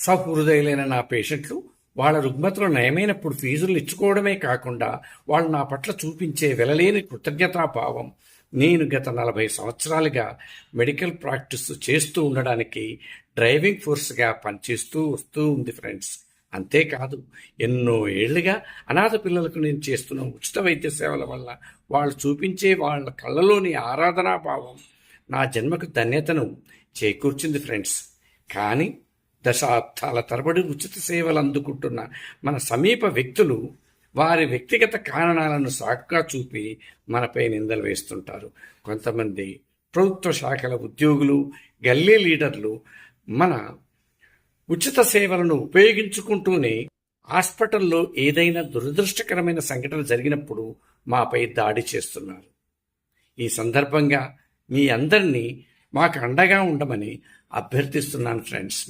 సహృదయులైన నా పేషెంట్లు వాళ్ళ రుగ్మతలు నయమైనప్పుడు ఫీజులు ఇచ్చుకోవడమే కాకుండా వాళ్ళు నా పట్ల చూపించే వెలలేని కృతజ్ఞతాభావం నేను గత 40 సంవత్సరాలుగా మెడికల్ ప్రాక్టీస్ చేస్తూ ఉండడానికి డ్రైవింగ్ ఫోర్స్గా పనిచేస్తూ వస్తూ ఉంది ఫ్రెండ్స్. అంతేకాదు ఎన్నో ఏళ్లుగా అనాథ పిల్లలకు నేను చేస్తున్న ఉచిత వైద్య సేవల వల్ల వాళ్ళు చూపించే వాళ్ళ కళ్ళలోని ఆరాధనాభావం నా జన్మకు ధన్యతను చేకూర్చింది ఫ్రెండ్స్. కానీ దశాబ్దాల తరబడి ఉచిత సేవలు అందుకుంటున్న మన సమీప వ్యక్తులు వారి వ్యక్తిగత కారణాలను సాకుగా చూపి మనపై నిందలు వేస్తుంటారు. కొంతమంది ప్రభుత్వ శాఖల ఉద్యోగులు, గల్లీ లీడర్లు మన ఉచిత సేవలను ఉపయోగించుకుంటూనే హాస్పిటల్లో ఏదైనా దురదృష్టకరమైన సంఘటన జరిగినప్పుడు మాపై దాడి చేస్తున్నారు. ఈ సందర్భంగా మీ అందరినీ మాకు అండగా ఉండమని అభ్యర్థిస్తున్నాను ఫ్రెండ్స్.